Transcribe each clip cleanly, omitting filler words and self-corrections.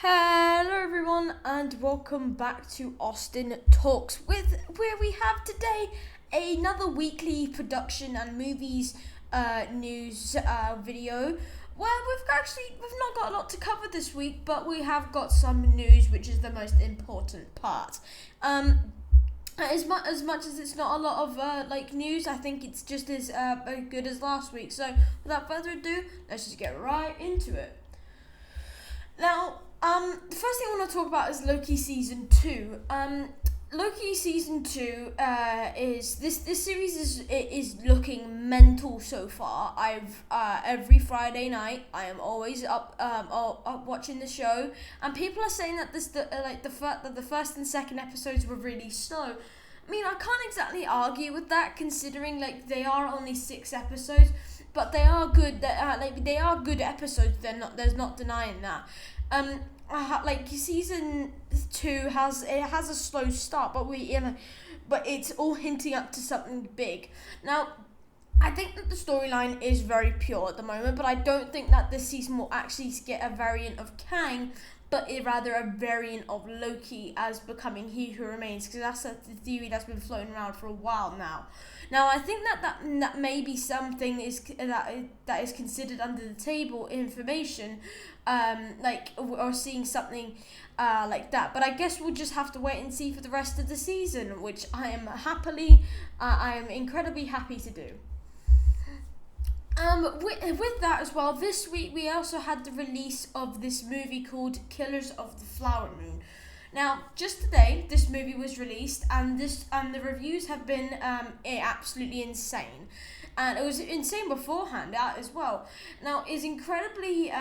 Hello everyone and welcome back to Austin Talks where we have today another weekly production and movies news video where we've not got a lot to cover this week, but we have got some news, which is the most important part. As much as it's not a lot of news, I think it's just as good as last week. So without further ado, let's just get right into it. Now, the first thing I want to talk about is Loki season 2. Loki season 2 is this series is looking mental so far. I've every Friday night I am always up watching the show, and people are saying that the first and second episodes were really slow. I mean, I can't exactly argue with that, considering they are only 6 episodes, but they are good. They are good episodes. There's not denying that. Season 2 has a slow start, but it's all hinting up to something big. Now, I think that the storyline is very pure at the moment, but I don't think that this season will actually get a variant of Kang, but rather a variant of Loki as becoming He Who Remains, because that's a theory that's been floating around for a while now. Now, I think that may be something that is considered under the table information, or seeing something like that. But I guess we'll just have to wait and see for the rest of the season, which I am incredibly happy to do. With that as well, this week we also had the release of this movie called Killers of the Flower Moon. Now, just today, this movie was released, and the reviews have been absolutely insane, and it was insane beforehand as well. Now, it was incredibly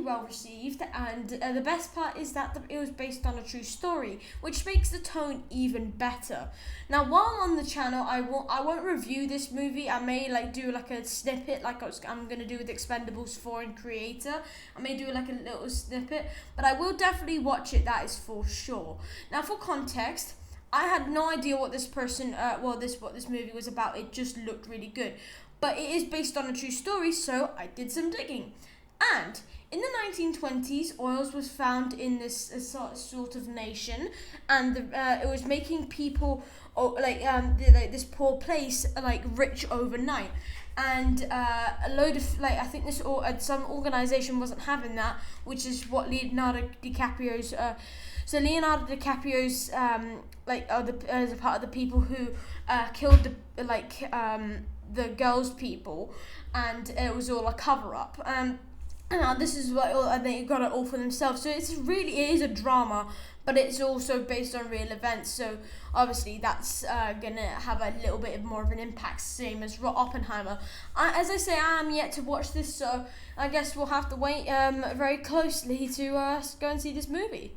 well received, and the best part is that it was based on a true story, which makes the tone even better. Now, while I'm on the channel, I won't review this movie. I may do a snippet, I'm gonna do with Expendables 4 and Creator. I may do a little snippet, but I will definitely watch it. That is for sure. Now, for context, I had no idea what this movie was about. It just looked really good, but it is based on a true story, so I did some digging. And in the 1920s, oils was found in this sort of nation, and it was making people, this poor place, rich overnight. And a load of I think some organization wasn't having that, which is what Leonardo DiCaprio's. So Leonardo DiCaprio's as a part of the people who killed the girls' people, and it was all a cover up. And this is and they got it all for themselves. So it is a drama, but it's also based on real events. So obviously that's gonna have a little bit more of an impact, same as Oppenheimer. As I say, I am yet to watch this, so I guess we'll have to wait very closely to go and see this movie.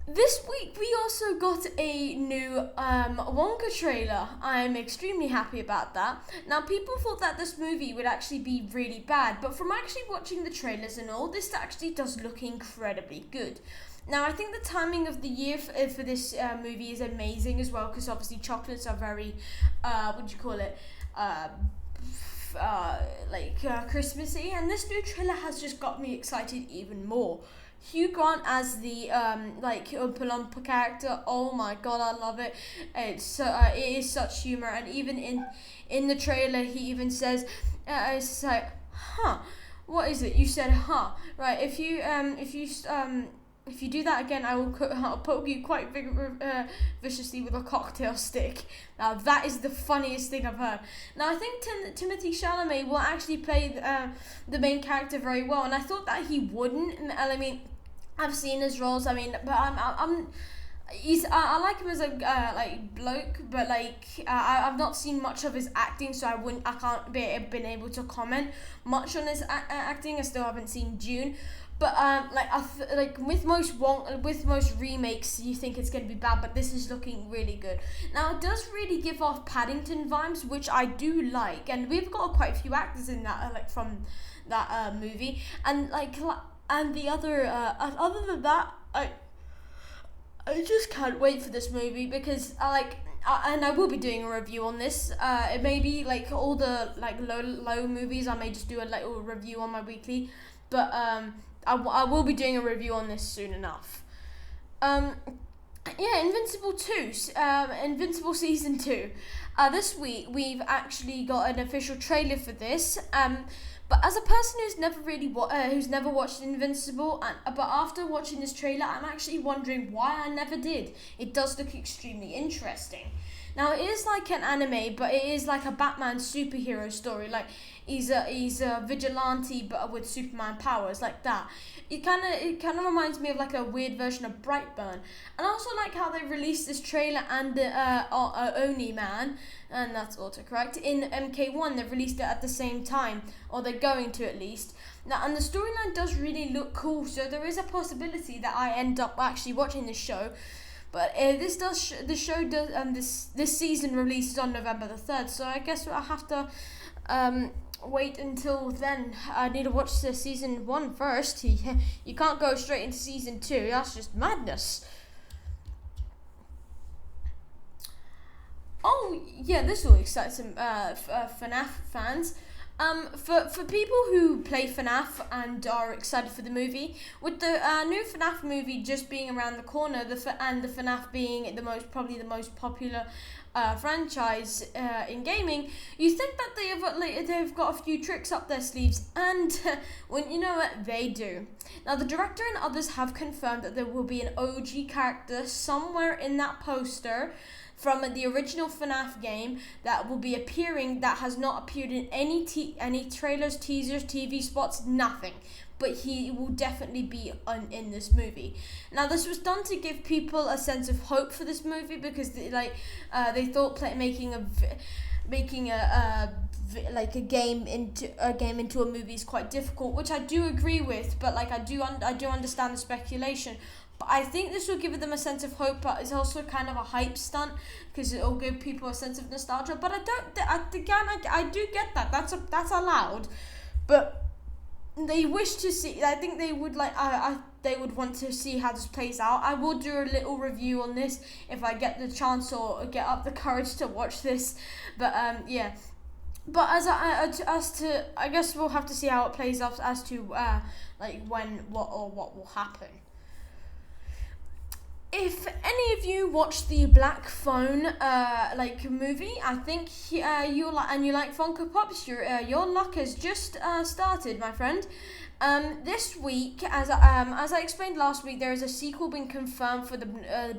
This week we also got a new Wonka trailer. I'm extremely happy about that. Now, people thought that this movie would actually be really bad, but from actually watching the trailers and all, this actually does look incredibly good. Now, I think the timing of the year for this movie is amazing as well, because obviously chocolates are very, Christmassy, and this new trailer has just got me excited even more. Hugh Grant as the Oompa Loompa character. Oh my god, I love it. It is such humor, and even in the trailer, he even says, "It's like, huh? What is it? You said, huh? Right? If you do that again, I'll poke you quite viciously with a cocktail stick." Now, that is the funniest thing I've heard. Now, I think Timothée Chalamet will actually play the main character very well, and I thought that he wouldn't. And I mean, I've seen his roles. I mean, but I like him as a bloke, but I've not seen much of his acting, so I can't been able to comment much on his acting. I still haven't seen Dune. But with most remakes, you think it's gonna be bad, but this is looking really good. Now, it does really give off Paddington vibes, which I do like, and we've got quite a few actors in that from that movie, and the other than that, I just can't wait for this movie, because and I will be doing a review on this. It may be all the low movies. I may just do a little review on my weekly, but I will be doing a review on this soon enough. Invincible 2, Invincible Season 2. This week we've actually got an official trailer for this. But as a person who's never really who's never watched Invincible, but after watching this trailer, I'm actually wondering why I never did. It does look extremely interesting. Now it is like an anime, but it is like a Batman superhero story. Like he's a vigilante, but with Superman powers, like that. It kind of reminds me of like a weird version of Brightburn. And I also like how they released this trailer and the Oni Man, and that's autocorrect, in MK1. They've released it at the same time, or they're going to at least. Now, and the storyline does really look cool, so there is a possibility that I end up actually watching this show. But the show does this season releases on November the 3rd, so I guess I have to wait until then. I need to watch the season 1 first. You can't go straight into season 2. That's just madness. Oh yeah, this will excite some FNAF fans. For people who play FNAF and are excited for the movie, with the new FNAF movie just being around the corner, and the FNAF being probably the most popular franchise in gaming, you think that they've got a few tricks up their sleeves, and when you know what, they do. Now the director and others have confirmed that there will be an OG character somewhere in that poster from the original FNAF game that will be appearing, that has not appeared in any trailers, teasers, TV spots, nothing. But he will definitely be in this movie. Now this was done to give people a sense of hope for this movie, because they thought making a game into a movie is quite difficult, which I do agree with. But I do understand the speculation. But I think this will give them a sense of hope, but it's also kind of a hype stunt, because it will give people a sense of nostalgia. But I do get that. That's allowed. But they wish to see. I think they would they would want to see how this plays out. I will do a little review on this if I get the chance or get up the courage to watch this. But yeah. But I guess we'll have to see how it plays out as to what will happen. If any of you watched the Black Phone movie, I think you like Funko Pops, your luck has just started, my friend. This week, as I explained last week, there is a sequel being confirmed for the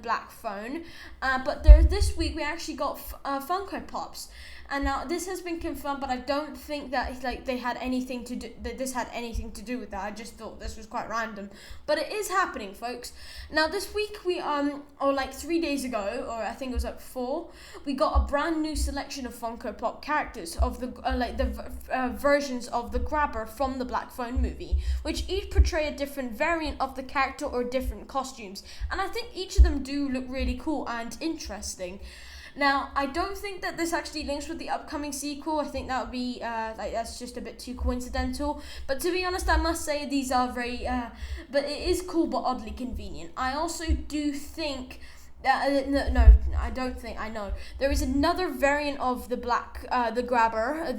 Black Phone. But this week we actually got Funko Pops. And now this has been confirmed, but I don't think that they had anything to do. That this had anything to do with that. I just thought this was quite random, but it is happening, folks. Now this week we 3 days ago, or I think it was 4, we got a brand new selection of Funko Pop characters of the versions of the Grabber from the Black Phone movie, which each portray a different variant of the character or different costumes, and I think each of them do look really cool and interesting. Now, I don't think that this actually links with the upcoming sequel. I think that would be, that's just a bit too coincidental. But to be honest, I must say these are very, but it is cool but oddly convenient. I also do think, no, I don't think, I know. There is another variant of the the Grabber,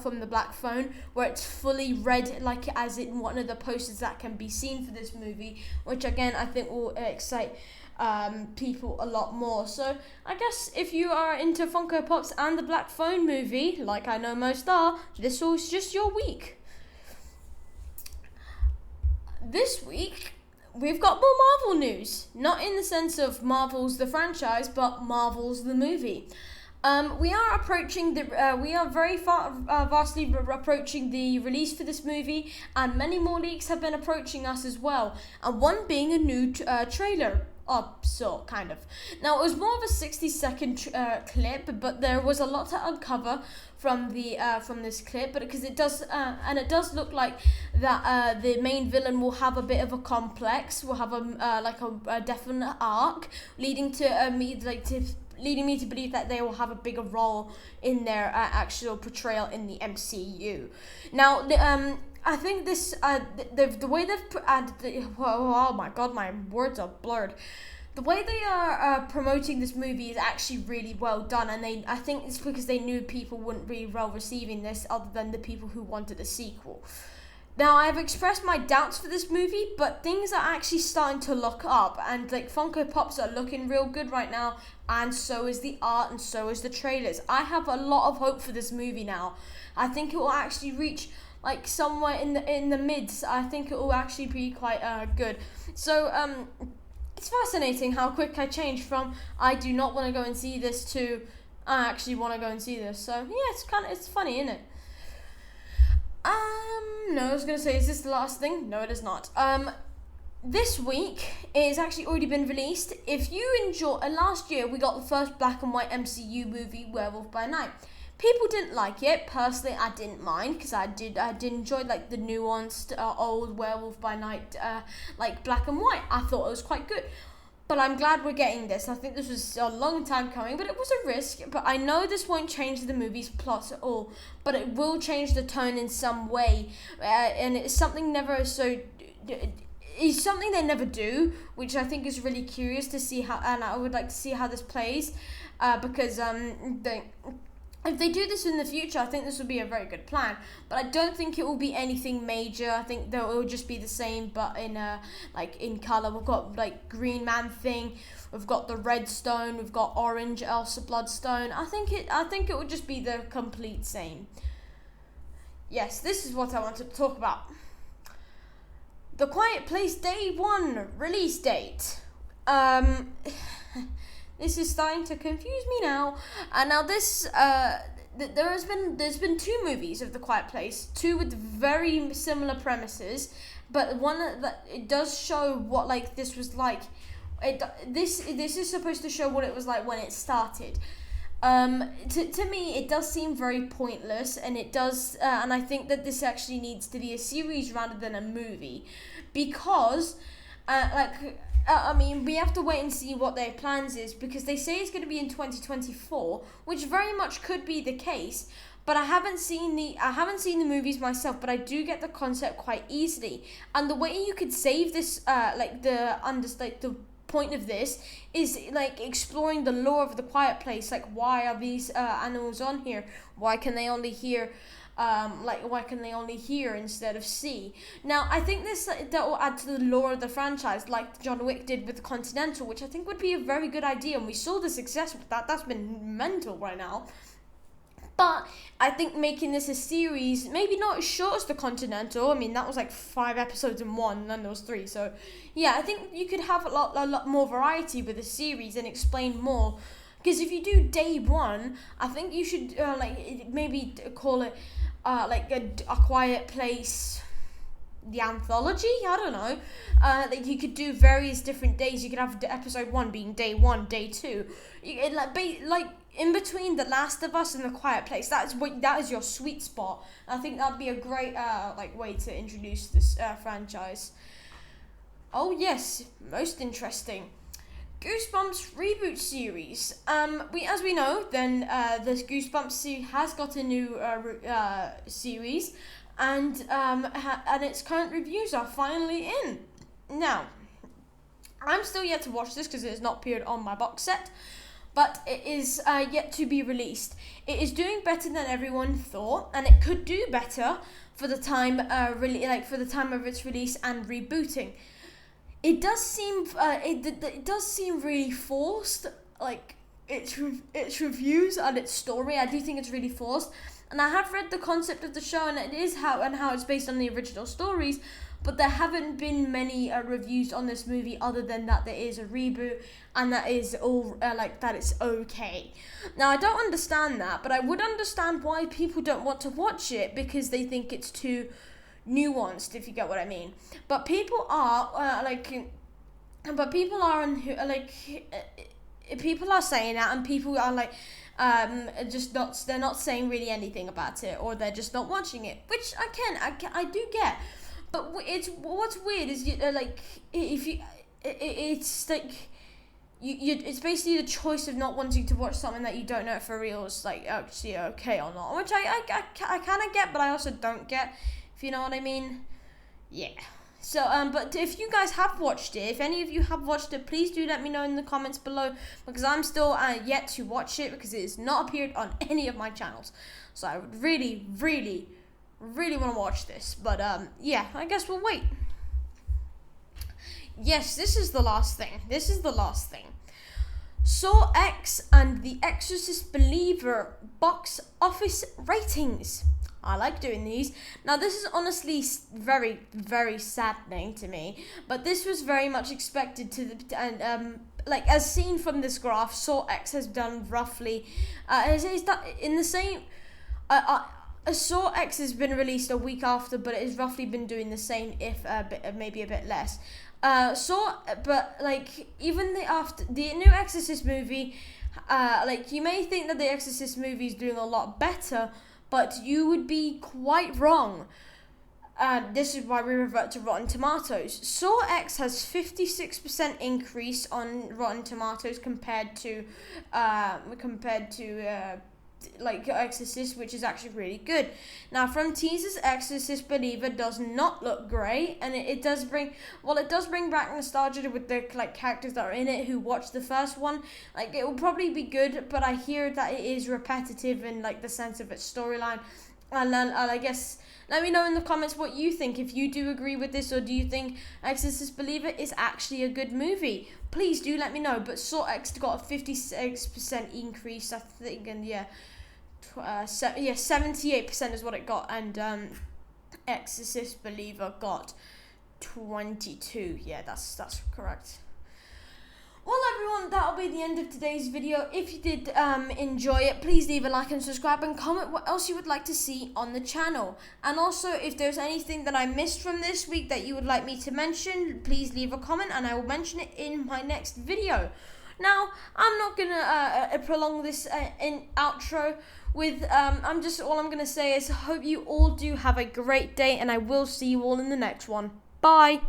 from the Black Phone, where it's fully red, as in one of the posters that can be seen for this movie, which again, I think will excite people a lot more. So I guess if you are into Funko Pops and the Black Phone movie, like I know most are, this was just your week. This week we've got more Marvel news, not in the sense of Marvel's the franchise, but Marvel's the movie. We are approaching we are very vastly approaching the release for this movie, and many more leaks have been approaching us as well. And one being a new trailer. Kind of. Now, it was more of a 60-second clip, but there was a lot to uncover from this clip. But because it does look like that the main villain will have a bit of a complex, will have a definite arc, leading me to believe that they will have a bigger role in their actual portrayal in the MCU. Now, I think this the way they've oh my god, my words are blurred. The way they are promoting this movie is actually really well done, and I think it's because they knew people wouldn't be well receiving this, other than the people who wanted a sequel. Now, I've expressed my doubts for this movie, but things are actually starting to look up, and like Funko Pops are looking real good right now, and so is the art, and so is the trailers. I have a lot of hope for this movie now. I think it will actually reach like somewhere in the mids. I think it will actually be quite good. So it's fascinating how quick I changed from I do not want to go and see this to I actually want to go and see this. So yeah, it's funny, isn't it? No, I was gonna say, is this the last thing? No, it is not. This week it's actually already been released. If you enjoy, last year we got the first black and white MCU movie, Werewolf by Night. People didn't like it. Personally, I didn't mind because I did enjoy like the nuanced old Werewolf by Night, like black and white. I thought it was quite good. But I'm glad we're getting this. I think this was a long time coming, but it was a risk. But I know this won't change the movie's plot at all, but it will change the tone in some way. And it's something it's something they never do, which I think is really curious to see how, and I would like to see how this plays, because if they do this in the future, I think this would be a very good plan. But I don't think it will be anything major. I think that it will just be the same, but in like in color. We've got like Green Man Thing. We've got the Red Stone. We've got Orange Elsa Bloodstone. I think it would just be the complete same. Yes, this is what I wanted to talk about. The Quiet Place Day 1 release date. This is starting to confuse me now. And now this, there's been two movies of The Quiet Place, two with very similar premises, but one that it does show what like this was like. This is supposed to show what it was like when it started. To me, it does seem very pointless, and it does, and I think that this actually needs to be a series rather than a movie, because, I mean, we have to wait and see what their plans is, because they say it's going to be in 2024, which very much could be the case. But I haven't seen the movies myself, but I do get the concept quite easily. And the way you could save this, the point of this is like exploring the lore of the Quiet Place. Like, why are these animals on here? Why can they only hear? Why can they only hear instead of see? Now, I think that will add to the lore of the franchise, like John Wick did with the Continental, which I think would be a very good idea, and we saw the success with that. That's been mental right now. But I think making this a series, maybe not as short as the Continental. I mean, that was like 5 episodes in one, and then there was 3. So, yeah, I think you could have a lot more variety with the series and explain more. Because if you do day 1, I think you should maybe call it like a Quiet Place, the anthology. I don't know. Like you could do various different days. You could have episode 1 being day 1, day 2. Like in between The Last of Us and The Quiet Place. That is your sweet spot. I think that'd be a great way to introduce this franchise. Oh yes, most interesting. Goosebumps reboot series. As we know, then this Goosebumps series has got a new series, and its current reviews are finally in. Now, I'm still yet to watch this because it has not appeared on my box set, but it is yet to be released. It is doing better than everyone thought, and it could do better for the time for the time of its release and rebooting. It does seem it does seem really forced, like its reviews and its story. I do think it's really forced, and I have read the concept of the show, and it is how it's based on the original stories, but there haven't been many reviews on this movie other than that there is a reboot and that is all that it's okay. Now, I don't understand that, but I would understand why people don't want to watch it, because they think it's too nuanced, if you get what I mean. But people are people are saying that, and people are they're not saying really anything about it, or they're just not watching it, which I do get. But what's weird is it's basically the choice of not wanting to watch something that you don't know if for real is like actually okay or not, which I kind of get, but I also don't get, if you know what I mean. Yeah. So, but if you guys have watched it, if any of you have watched it, please do let me know in the comments below, because I'm still yet to watch it, because it has not appeared on any of my channels. So I would really, really, Really want to watch this, but yeah, I guess we'll wait. Yes, this is the last thing. Saw X and The Exorcist Believer box office ratings. I like doing these. Now, this is honestly very, very saddening to me, but this was very much expected like as seen from this graph, Saw X has done roughly, is that in the same. Saw X has been released a week after, but it has roughly been doing the same, if maybe a bit less. But like even after the new Exorcist movie, like you may think that the Exorcist movie is doing a lot better, but you would be quite wrong. This is why we revert to Rotten Tomatoes. Saw X has 56% increase on Rotten Tomatoes compared to like Exorcist, which is actually really good. Now, from teasers, Exorcist Believer does not look great, and it does bring back nostalgia with the like characters that are in it who watched the first one. Like, it will probably be good, but I hear that it is repetitive in like the sense of its storyline. And then I guess let me know in the comments what you think, if you do agree with this, or do you think Exorcist Believer is actually a good movie? Please do let me know. But Saw X got a 56% increase, I think, and 78% is what it got, and Exorcist Believer got 22. Yeah, that's correct. Well, everyone, that'll be the end of today's video. If you did enjoy it, please leave a like and subscribe, and comment what else you would like to see on the channel. And also, if there's anything that I missed from this week that you would like me to mention, please leave a comment and I will mention it in my next video. Now, I'm not gonna prolong this in outro with all I'm gonna say is I hope you all do have a great day, and I will see you all in the next one. Bye.